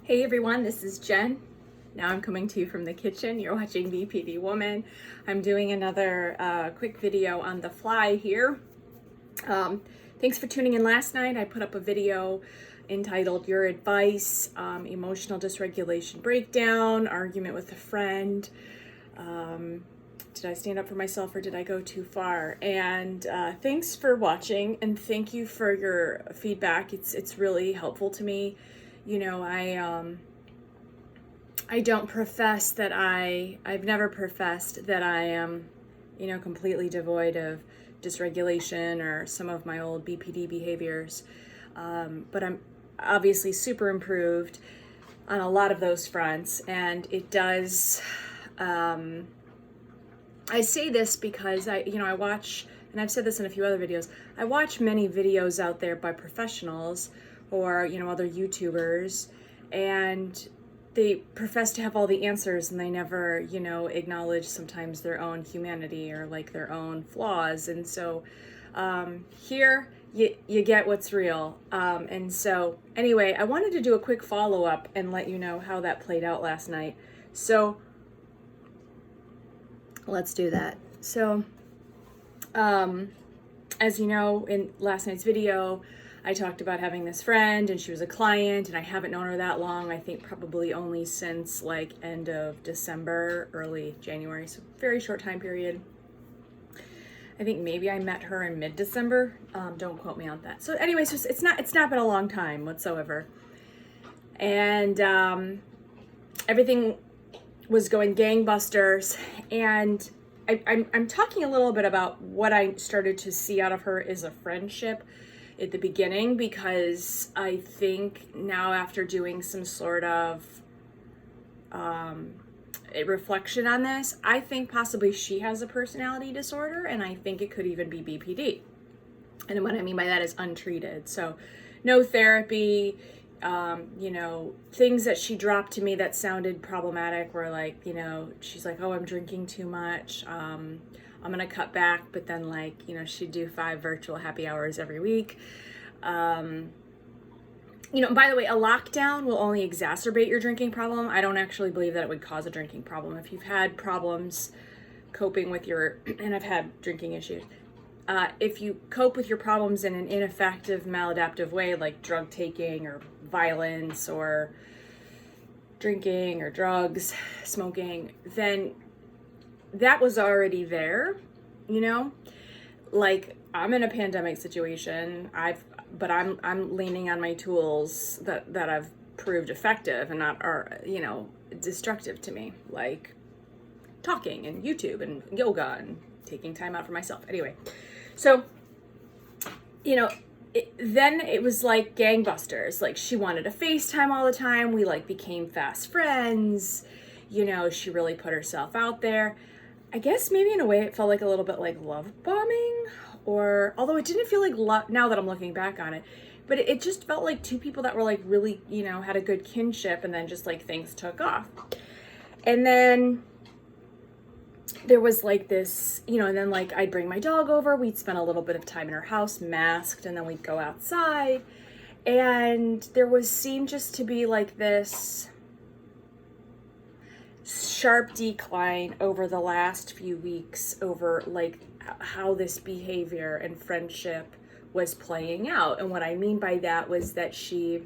Hey everyone, this is Jen. Now I'm coming to you from the kitchen. You're watching BPD Woman. I'm doing another quick video on the fly here. Thanks for tuning in last night. I put up a video entitled Your Advice, Emotional Dysregulation Breakdown, Argument with a Friend. Did I stand up for myself or did I go too far? And thanks for watching and thank you for your feedback. It's really helpful to me. You know, I don't profess that I've never professed that I am, completely devoid of dysregulation or some of my old BPD behaviors. But I'm obviously super improved on a lot of those fronts. And it does, I say this because I watch, and I've said this in a few other videos, I watch many videos out there by professionals or, other YouTubers, and they profess to have all the answers and they never, acknowledge sometimes their own humanity or like their own flaws. And so here you get what's real. And so anyway, I wanted to do a quick follow-up and let you know how that played out last night. So let's do that. So as you know, in last night's video, I talked about having this friend and she was a client and I haven't known her that long. I think probably only since like end of December, early January, so very short time period. I think maybe I met her in mid-December. Don't quote me on that. So anyway, so it's not been a long time whatsoever. And everything was going gangbusters, and I'm talking a little bit about what I started to see out of her as a friendship at the beginning, because I think now after doing some sort of a reflection on this, I think possibly she has a personality disorder, and I think it could even be BPD. And what I mean by that is untreated. So no therapy, things that she dropped to me that sounded problematic were like, she's like, oh, I'm drinking too much. I'm going to cut back, but then she'd do 5 virtual happy hours every week. By the way, a lockdown will only exacerbate your drinking problem. I don't actually believe that it would cause a drinking problem. If you've had problems coping with and I've had drinking issues, if you cope with your problems in an ineffective, maladaptive way, like drug taking or violence or drinking or drugs, smoking, then that was already there, like I'm in a pandemic situation. But I'm leaning on my tools that I've proved effective and not are, destructive to me, like talking and YouTube and yoga and taking time out for myself. Anyway, so, then it was like gangbusters. Like she wanted to FaceTime all the time. We became fast friends. She really put herself out there. I guess maybe in a way it felt like a little bit like love bombing, or although it didn't feel like love now that I'm looking back on it, but it just felt like two people that were really, had a good kinship, and then just things took off. And then there was this, and then I'd bring my dog over, we'd spend a little bit of time in her house masked, and then we'd go outside, and there seemed just to be this sharp decline over the last few weeks over how this behavior and friendship was playing out. And what I mean by that was that she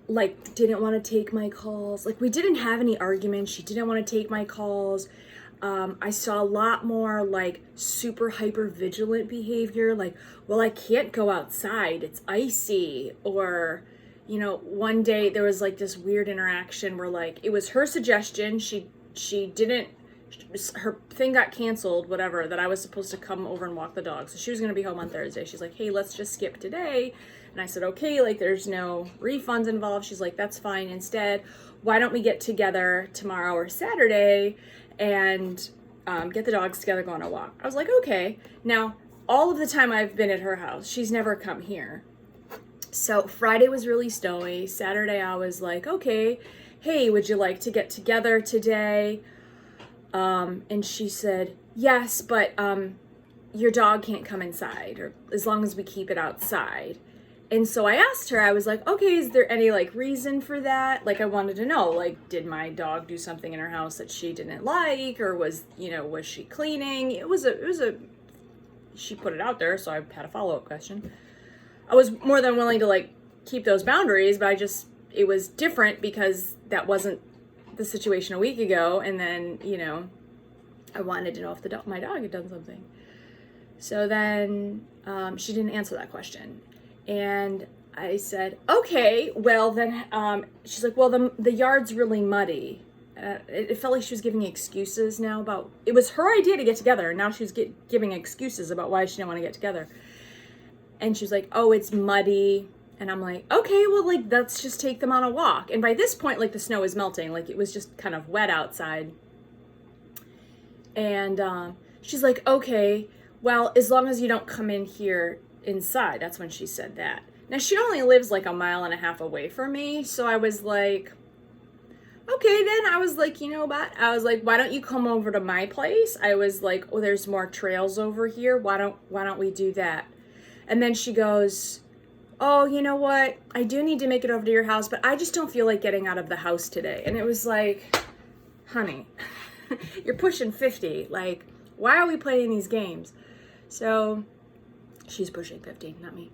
didn't want to take my calls. We didn't have any arguments. She didn't want to take my calls. I saw a lot more super hyper vigilant behavior, well, I can't go outside, it's icy, or one day there was this weird interaction where it was her suggestion. She didn't, her thing got canceled, whatever, that I was supposed to come over and walk the dog. So she was going to be home on Thursday. She's like, hey, let's just skip today. And I said, okay, there's no refunds involved. She's like, that's fine. Instead, why don't we get together tomorrow or Saturday and get the dogs together, go on a walk. I was like, okay. Now, all of the time I've been at her house, she's never come here. So Friday was really snowy. Saturday I was like, okay, hey, would you like to get together today? And she said, yes, but your dog can't come inside, or as long as we keep it outside. And so I asked her, I was like, okay, is there any like reason for that? Like, I wanted to know, like, did my dog do something in her house that she didn't like, or was, was she cleaning? She put it out there, so I had a follow-up question. I was more than willing to like keep those boundaries, but it was different because that wasn't the situation a week ago. And then, I wanted to know if my dog had done something. So then she didn't answer that question. And I said, okay, well then, she's like, well, the yard's really muddy. It felt like she was giving excuses now about, it was her idea to get together, and now she was giving excuses about why she didn't want to get together. And she was like, oh, it's muddy. And I'm like, okay, well, like, let's just take them on a walk. And by this point, like, the snow is melting. Like, it was just kind of wet outside. And she's like, okay, well, as long as you don't come in here inside. That's when she said that. Now, she only lives like 1.5 miles away from me. So I was like, okay, then. I was like, I was like, why don't you come over to my place? I was like, oh, there's more trails over here. Why don't we do that? And then she goes, oh, you know what? I do need to make it over to your house, but I just don't feel like getting out of the house today. And it was like, honey, you're pushing 50. Like, why are we playing these games? So she's pushing 50, not me.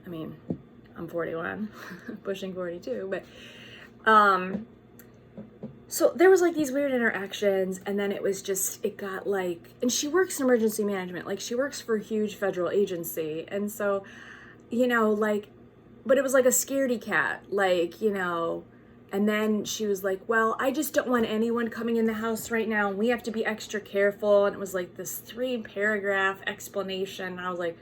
I mean, I'm 41, pushing 42, but, so there was like these weird interactions, and then it got like, and she works in emergency management, like she works for a huge federal agency. And so, like, but it was like a scaredy cat, like, and then she was like, well, I just don't want anyone coming in the house right now. We have to be extra careful. And it was like this 3-paragraph explanation. And I was like,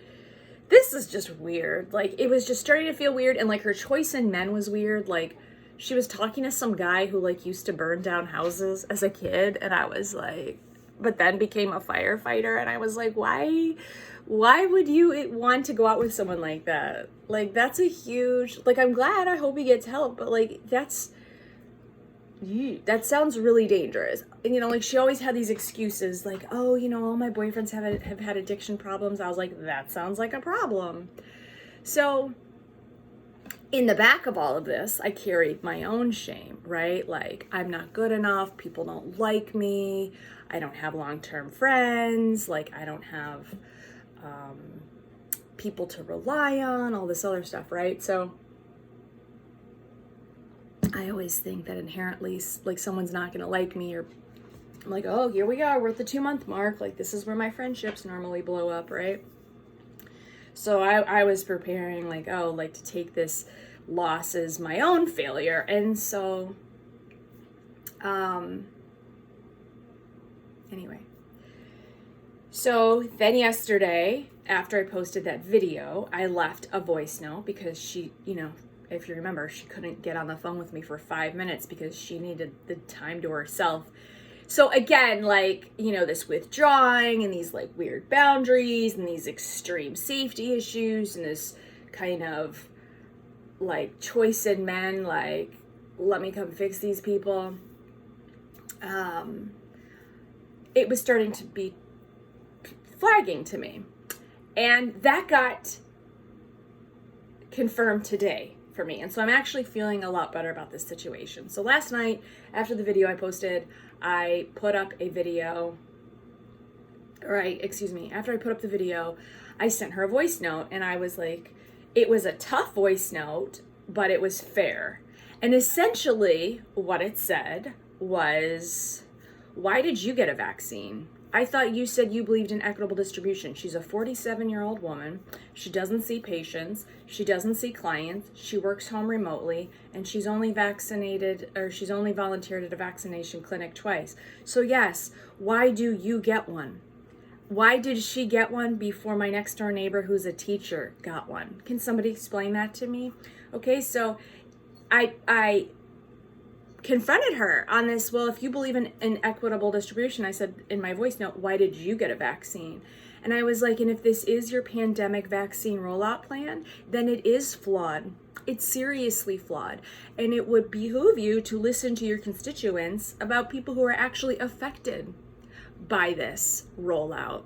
this is just weird. Like, it was just starting to feel weird. And like her choice in men was weird. Like, she was talking to some guy who like used to burn down houses as a kid. And I was like, but then became a firefighter. And I was like, why would you want to go out with someone like that? Like, that's a huge, like, I'm glad, I hope he gets help, but like, that sounds really dangerous. And, like, she always had these excuses, like, oh, all my boyfriends have had addiction problems. I was like, that sounds like a problem. So in the back of all of this, I carried my own shame, right? Like, I'm not good enough. People don't like me. I don't have long-term friends. Like, I don't have people to rely on, all this other stuff, right? So I always think that inherently, like, someone's not going to like me, or I'm like, oh, here we go. We're at the 2-month mark. Like, this is where my friendships normally blow up, right? So I was preparing, like, oh, like, to take this loss as my own failure. And so, anyway. So then yesterday, after I posted that video, I left a voice note because she, if you remember, she couldn't get on the phone with me for 5 minutes because she needed the time to herself. So again, like, this withdrawing and these like weird boundaries and these extreme safety issues and this kind of like choice in men, like, let me come fix these people. It was starting to be flagging to me. And that got confirmed today for me. And so I'm actually feeling a lot better about this situation. So last night, after the video I posted, I put up a video, after I put up the video, I sent her a voice note, and I was like, it was a tough voice note, but it was fair. And essentially what it said was, why did you get a vaccine? I thought you said you believed in equitable distribution. She's a 47-year-old woman. She doesn't see patients. She doesn't see clients. She works home remotely, and she's only volunteered at a vaccination clinic twice. So yes, why do you get one? Why did she get one before my next door neighbor who's a teacher got one? Can somebody explain that to me? Okay, so I confronted her on this. Well, if you believe in equitable distribution, I said in my voice note, why did you get a vaccine? And I was like, and if this is your pandemic vaccine rollout plan, then it is flawed. It's seriously flawed. And it would behoove you to listen to your constituents about people who are actually affected by this rollout.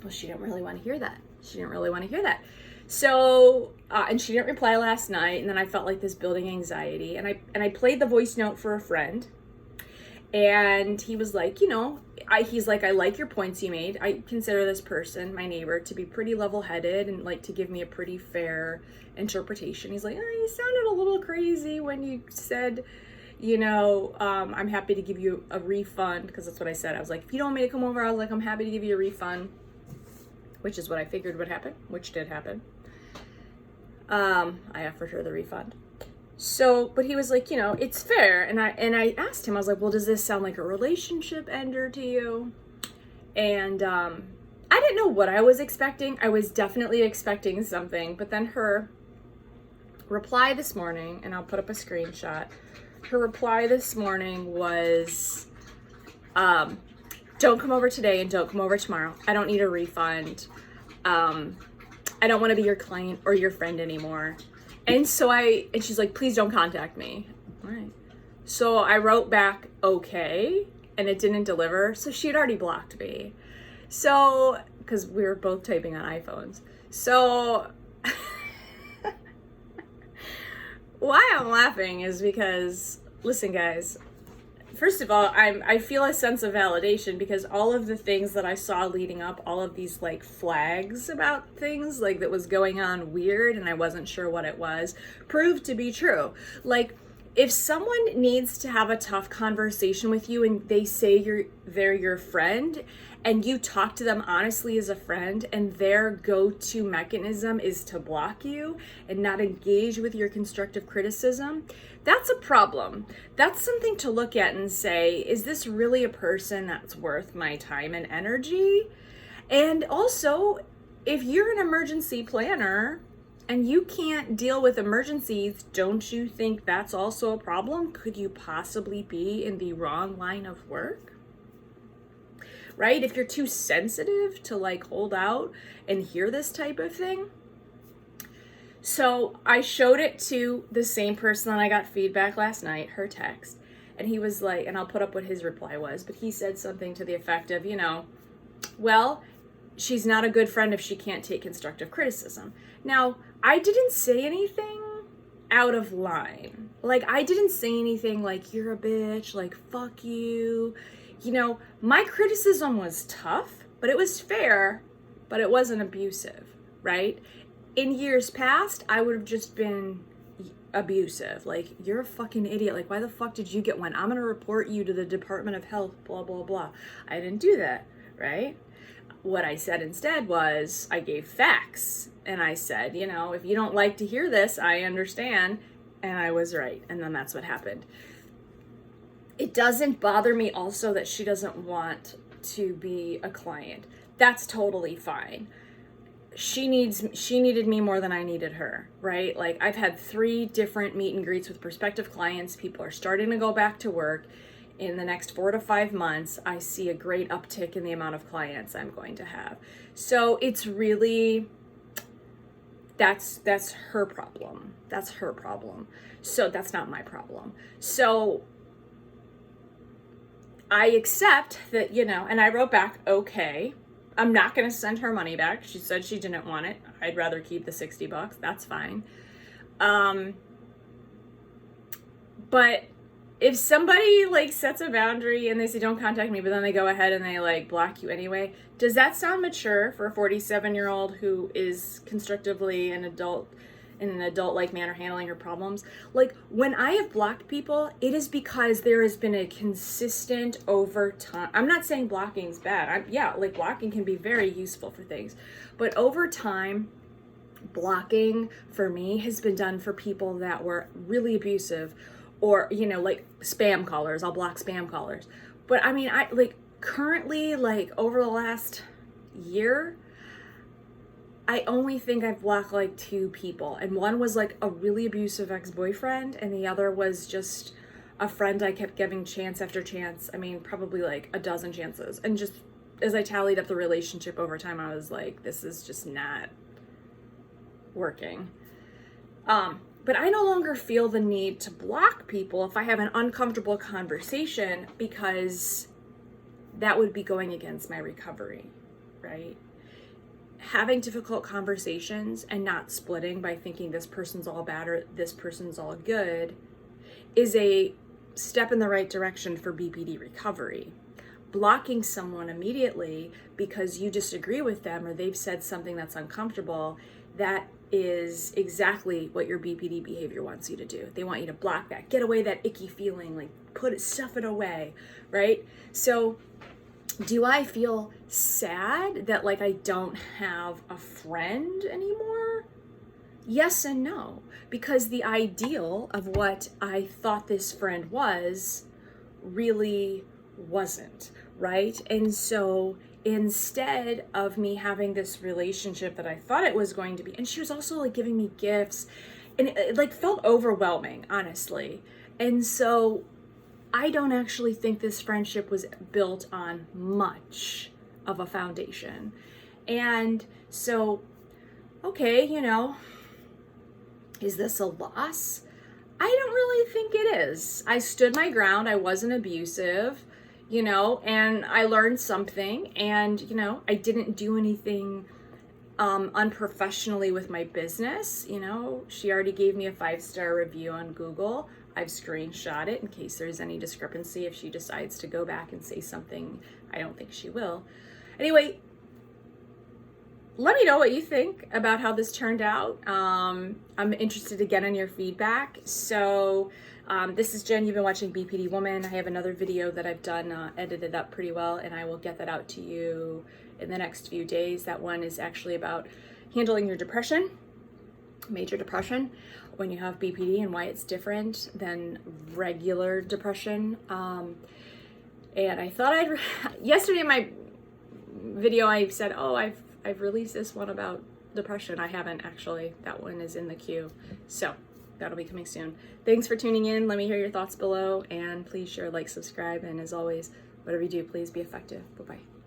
Well, she didn't really want to hear that. So and she didn't reply last night, and then I felt like this building anxiety, and I played the voice note for a friend, and he was like, he's like, I like your points you made. I consider this person, my neighbor, to be pretty level-headed and like to give me a pretty fair interpretation. He's like, you sounded a little crazy when you said, I'm happy to give you a refund, because that's what I said. I was like, if you don't want me to come over, I was like, I'm happy to give you a refund, which is what I figured would happen, which did happen. I offered her the refund. So, but he was like, it's fair. And I asked him, I was like, well, does this sound like a relationship ender to you? And I didn't know what I was expecting. I was definitely expecting something. But then her reply this morning, and I'll put up a screenshot. Her reply this morning was, don't come over today and don't come over tomorrow. I don't need a refund. I don't want to be your client or your friend anymore. And so and she's like, please don't contact me. All right. So I wrote back, okay, and it didn't deliver. So she had already blocked me. So, because we were both typing on iPhones. So why I'm laughing is because, listen guys, first of all, I feel a sense of validation because all of the things that I saw leading up, all of these like flags about things like that was going on weird and I wasn't sure what it was, proved to be true. Like, if someone needs to have a tough conversation with you and they say they're your friend and you talk to them honestly as a friend and their go-to mechanism is to block you and not engage with your constructive criticism, that's a problem. That's something to look at and say, is this really a person that's worth my time and energy? And also, if you're an emergency planner and you can't deal with emergencies, don't you think that's also a problem? Could you possibly be in the wrong line of work? Right? If you're too sensitive to like hold out and hear this type of thing. So I showed it to the same person that I got feedback last night, her text. And he was like, and I'll put up what his reply was, but he said something to the effect of, well, she's not a good friend if she can't take constructive criticism. Now, I didn't say anything out of line. Like, I didn't say anything like, you're a bitch, like, fuck you. My criticism was tough, but it was fair, but it wasn't abusive, right? In years past, I would have just been abusive. Like, you're a fucking idiot. Like, why the fuck did you get one? I'm going to report you to the Department of Health, blah, blah, blah. I didn't do that, right? What I said instead was I gave facts. And I said, if you don't like to hear this, I understand. And I was right. And then that's what happened. It doesn't bother me also that she doesn't want to be a client. That's totally fine. She needed me more than I needed her, right? Like, I've had 3 different meet and greets with prospective clients. People are starting to go back to work. In the next 4 to 5 months, I see a great uptick in the amount of clients I'm going to have. So it's really, that's her problem. That's her problem. So that's not my problem. So I accept that, and I wrote back, okay, I'm not going to send her money back. She said she didn't want it. I'd rather keep the $60. That's fine. But if somebody like sets a boundary and they say, don't contact me, but then they go ahead and they like block you anyway, does that sound mature for a 47-year-old who is constructively an adult in an adult-like manner handling her problems? Like, when I have blocked people, it is because there has been a consistent over time. I'm not saying blocking's bad. Blocking can be very useful for things. But over time, blocking for me has been done for people that were really abusive or, like spam callers. I'll block spam callers. But I mean, currently, over the last year, I only think I've blocked like 2 people, and one was like a really abusive ex-boyfriend, and the other was just a friend I kept giving chance after chance. I mean, probably like a dozen chances. And just as I tallied up the relationship over time, I was like, this is just not working. But I no longer feel the need to block people if I have an uncomfortable conversation, because that would be going against my recovery, right? having difficult conversations and not splitting by thinking this person's all bad or this person's all good is a step in the right direction for BPD recovery. Blocking someone immediately because you disagree with them or they've said something that's uncomfortable, that is exactly what your BPD behavior wants you to do. They want you to block that, get away that icky feeling, like stuff it away, right? So do I feel sad that like I don't have a friend anymore? Yes and no, because the ideal of what I thought this friend was really wasn't, right? And so instead of me having this relationship that I thought it was going to be, and she was also like giving me gifts, and it like felt overwhelming, honestly. And so I don't actually think this friendship was built on much of a foundation. And so, okay, is this a loss? I don't really think it is. I stood my ground. I wasn't abusive, and I learned something, and, I didn't do anything unprofessionally with my business. She already gave me a 5-star review on Google. I've screenshot it in case there's any discrepancy if she decides to go back and say something. I don't think she will. Anyway, let me know what you think about how this turned out. I'm interested again in your feedback. So this is Jen. You've been watching BPD Woman. I have another video that I've done edited up pretty well, and I will get that out to you in the next few days. That one is actually about handling your depression, major depression, when you have BPD and why it's different than regular depression. And I thought yesterday in my video I said, oh, I've released this one about depression. I haven't actually. That one is in the queue. So that'll be coming soon. Thanks for tuning in. Let me hear your thoughts below, and please share, like, subscribe, and as always, whatever you do, please be effective. Bye-bye.